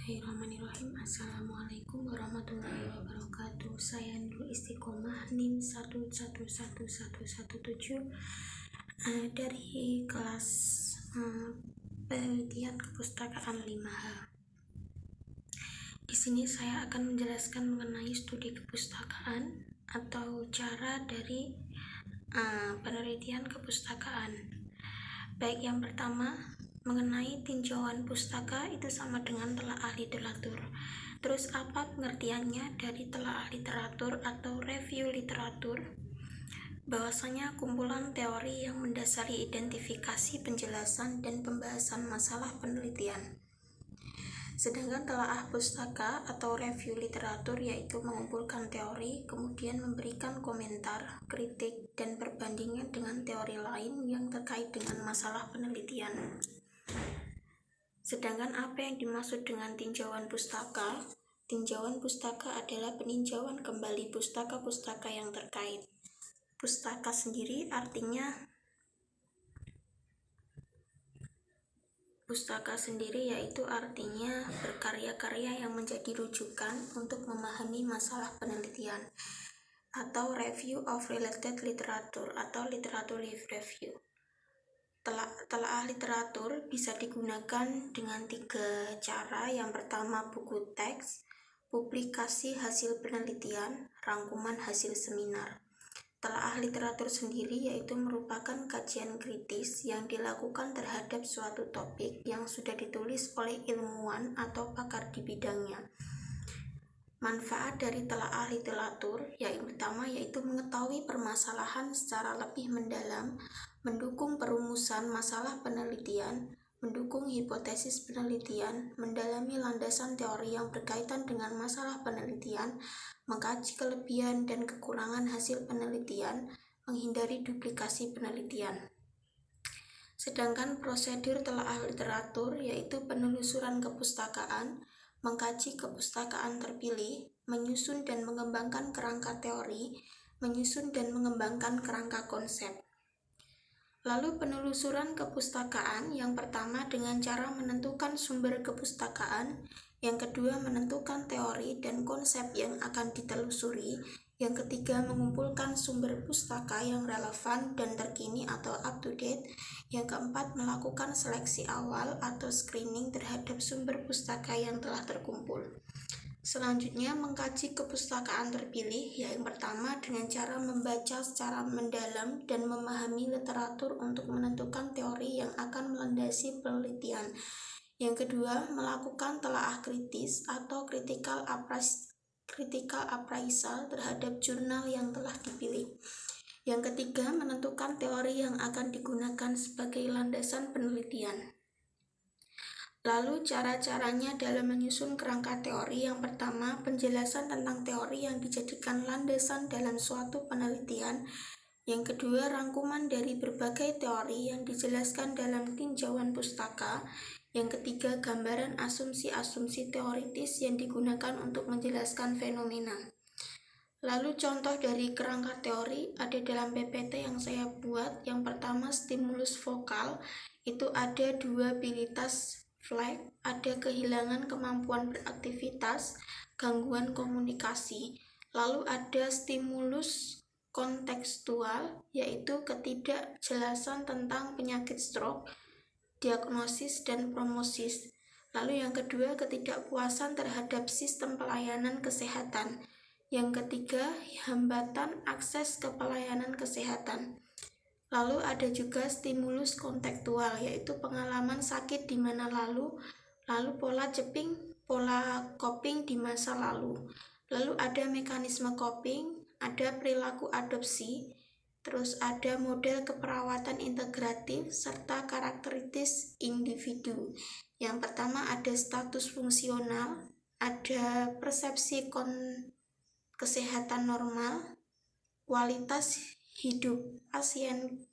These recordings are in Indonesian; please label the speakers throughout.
Speaker 1: Bismillahirrahmanirrahim. Assalamualaikum warahmatullahi wabarakatuh. Saya Nurul Istiqomah NIM 1111117 dari kelas penelitian kepustakaan 5H. Di sini saya akan menjelaskan mengenai studi kepustakaan atau cara dari penelitian kepustakaan. Baik, yang pertama mengenai tinjauan pustaka itu sama dengan telaah literatur. Terus apa pengertiannya dari telaah literatur atau review literatur? Bahwasanya kumpulan teori yang mendasari identifikasi, penjelasan, dan pembahasan masalah penelitian. Sedangkan telaah pustaka atau review literatur yaitu mengumpulkan teori, kemudian memberikan komentar, kritik, dan perbandingan dengan teori lain yang terkait dengan masalah penelitian. Sedangkan apa yang dimaksud dengan tinjauan pustaka? Tinjauan pustaka adalah peninjauan kembali pustaka-pustaka yang terkait. Pustaka sendiri artinya yaitu artinya berkarya-karya yang menjadi rujukan untuk memahami masalah penelitian, atau review of related literature atau literature review. Telaah literatur bisa digunakan dengan 3 cara. Yang pertama, buku teks, publikasi hasil penelitian, rangkuman hasil seminar. Telaah literatur sendiri yaitu merupakan kajian kritis yang dilakukan terhadap suatu topik yang sudah ditulis oleh ilmuwan atau pakar di bidangnya. Manfaat dari telaah literatur yang pertama yaitu mengetahui permasalahan secara lebih mendalam, mendukung perumusan masalah penelitian, mendukung hipotesis penelitian, mendalami landasan teori yang berkaitan dengan masalah penelitian, mengkaji kelebihan dan kekurangan hasil penelitian, menghindari duplikasi penelitian. Sedangkan prosedur telaah literatur yaitu penelusuran kepustakaan, mengkaji kepustakaan terpilih, menyusun dan mengembangkan kerangka teori, menyusun dan mengembangkan kerangka konsep. Lalu penelusuran kepustakaan yang pertama dengan cara menentukan sumber kepustakaan, yang kedua menentukan teori dan konsep yang akan ditelusuri, yang ketiga mengumpulkan sumber pustaka yang relevan dan terkini atau up to date, yang keempat melakukan seleksi awal atau screening terhadap sumber pustaka yang telah terkumpul. Selanjutnya mengkaji kepustakaan terpilih, yang pertama dengan cara membaca secara mendalam dan memahami literatur untuk menentukan teori yang akan melandasi penelitian. Yang kedua, melakukan telaah kritis atau critical appraisal terhadap jurnal yang telah dipilih. Yang ketiga, menentukan teori yang akan digunakan sebagai landasan penelitian. Lalu cara-caranya dalam menyusun kerangka teori. Yang pertama, penjelasan tentang teori yang dijadikan landasan dalam suatu penelitian. Yang kedua, rangkuman dari berbagai teori yang dijelaskan dalam tinjauan pustaka. Yang ketiga, gambaran asumsi-asumsi teoritis yang digunakan untuk menjelaskan fenomena. Lalu contoh dari kerangka teori ada dalam PPT yang saya buat. Yang pertama, stimulus vokal, itu ada 2 abilitas flag, ada kehilangan kemampuan beraktivitas, gangguan komunikasi. Lalu ada stimulus kontekstual, yaitu ketidakjelasan tentang penyakit stroke, diagnosis dan prognosis. Lalu yang kedua, ketidakpuasan terhadap sistem pelayanan kesehatan. Yang ketiga, hambatan akses ke pelayanan kesehatan. Lalu ada juga stimulus kontekstual, yaitu pengalaman sakit di mana lalu pola coping di masa lalu. Lalu ada mekanisme coping, ada perilaku adopsi, terus ada model keperawatan integratif, serta karakteristik individu. Yang pertama ada status fungsional, ada persepsi kesehatan normal, kualitas hidup pasien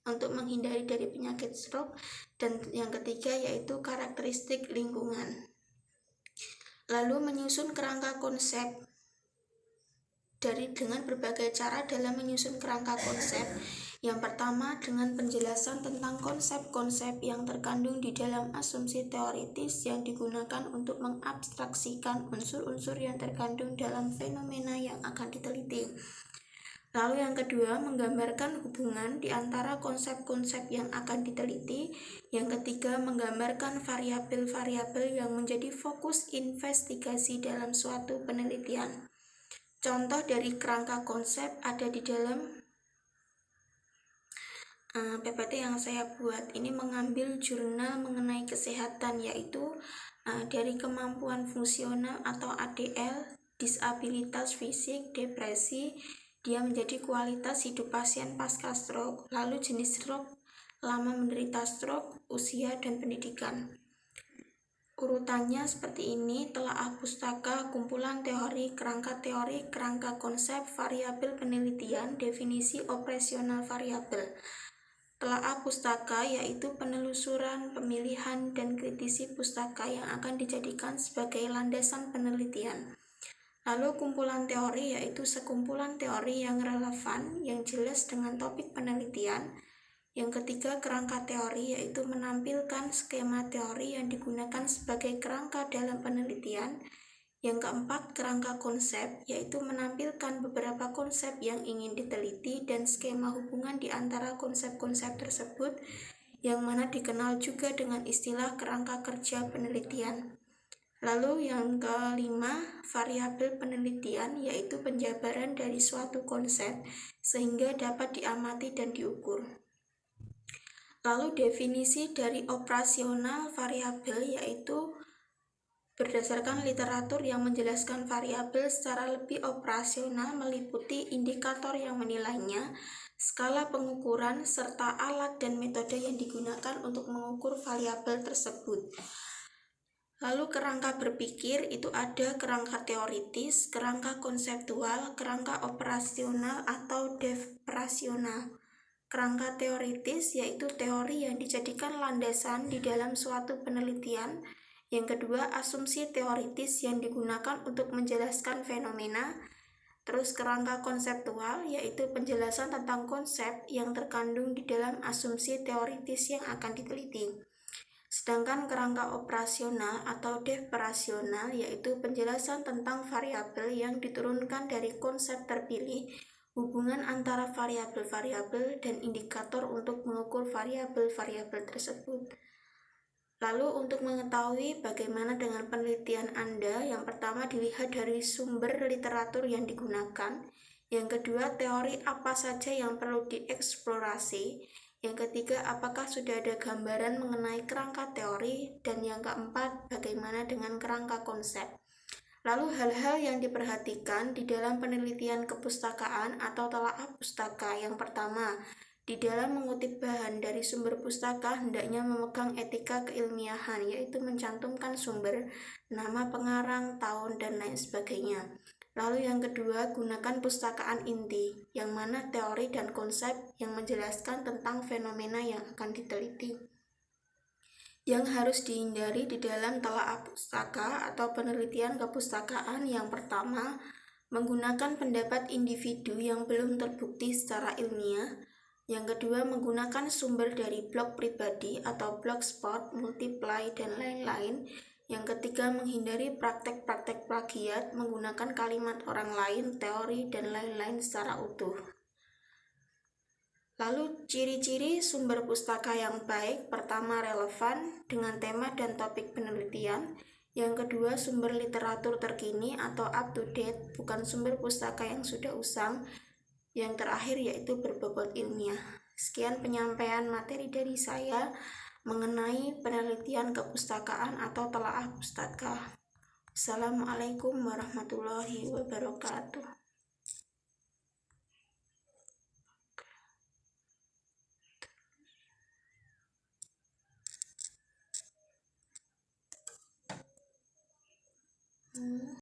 Speaker 1: untuk menghindari dari penyakit stroke, dan yang ketiga yaitu karakteristik lingkungan. Lalu menyusun kerangka konsep. Dengan berbagai cara dalam menyusun kerangka konsep. Yang pertama, dengan penjelasan tentang konsep-konsep yang terkandung di dalam asumsi teoritis yang digunakan untuk mengabstraksikan unsur-unsur yang terkandung dalam fenomena yang akan diteliti. Lalu yang kedua, menggambarkan hubungan di antara konsep-konsep yang akan diteliti. Yang ketiga, menggambarkan variabel-variabel yang menjadi fokus investigasi dalam suatu penelitian. Contoh dari kerangka konsep ada di dalam PPT yang saya buat. Ini mengambil jurnal mengenai kesehatan, yaitu dari kemampuan fungsional atau ADL, disabilitas fisik, depresi, dia menjadi kualitas hidup pasien pasca stroke, lalu jenis stroke, lama menderita stroke, usia, dan pendidikan. Urutannya seperti ini: telaah pustaka, kumpulan teori, kerangka konsep, variabel penelitian, definisi operasional variabel. Telaah pustaka yaitu penelusuran, pemilihan, dan kritisi pustaka yang akan dijadikan sebagai landasan penelitian. Lalu kumpulan teori yaitu sekumpulan teori yang relevan, yang jelas dengan topik penelitian. Yang ketiga, kerangka teori yaitu menampilkan skema teori yang digunakan sebagai kerangka dalam penelitian. Yang keempat, kerangka konsep yaitu menampilkan beberapa konsep yang ingin diteliti dan skema hubungan di antara konsep-konsep tersebut, yang mana dikenal juga dengan istilah kerangka kerja penelitian. Lalu yang kelima, variabel penelitian yaitu penjabaran dari suatu konsep sehingga dapat diamati dan diukur. Lalu definisi dari operasional variabel yaitu berdasarkan literatur yang menjelaskan variabel secara lebih operasional meliputi indikator yang menilainya, skala pengukuran, serta alat dan metode yang digunakan untuk mengukur variabel tersebut. Lalu kerangka berpikir itu ada kerangka teoritis, kerangka konseptual, kerangka operasional atau devrasional. Kerangka teoritis yaitu teori yang dijadikan landasan di dalam suatu penelitian. Yang kedua, asumsi teoritis yang digunakan untuk menjelaskan fenomena. Terus kerangka konseptual yaitu penjelasan tentang konsep yang terkandung di dalam asumsi teoritis yang akan diteliti. Sedangkan kerangka operasional atau devrasional yaitu penjelasan tentang variabel yang diturunkan dari konsep terpilih, hubungan antara variabel-variabel dan indikator untuk mengukur variabel-variabel tersebut. Lalu untuk mengetahui bagaimana dengan penelitian Anda, yang pertama dilihat dari sumber literatur yang digunakan, yang kedua teori apa saja yang perlu dieksplorasi, yang ketiga apakah sudah ada gambaran mengenai kerangka teori, dan yang keempat bagaimana dengan kerangka konsep. Lalu hal-hal yang diperhatikan di dalam penelitian kepustakaan atau telaah pustaka. Yang pertama, di dalam mengutip bahan dari sumber pustaka hendaknya memegang etika keilmiahan, yaitu mencantumkan sumber, nama pengarang, tahun, dan lain sebagainya. Lalu yang kedua, gunakan pustakaan inti, yang mana teori dan konsep yang menjelaskan tentang fenomena yang akan diteliti. Yang harus dihindari di dalam telaah pustaka atau penelitian kepustakaan, yang pertama, menggunakan pendapat individu yang belum terbukti secara ilmiah. Yang kedua, menggunakan sumber dari blog pribadi atau blogspot, multiply, dan lain-lain. Yang ketiga, menghindari praktek-praktek plagiat, menggunakan kalimat orang lain, teori, dan lain-lain secara utuh. Lalu ciri-ciri sumber pustaka yang baik: pertama, relevan dengan tema dan topik penelitian. Yang kedua, sumber literatur terkini atau up to date, bukan sumber pustaka yang sudah usang. Yang terakhir yaitu berbobot ilmiah. Sekian penyampaian materi dari saya mengenai penelitian kepustakaan atau telaah pustaka. Assalamualaikum warahmatullahi wabarakatuh.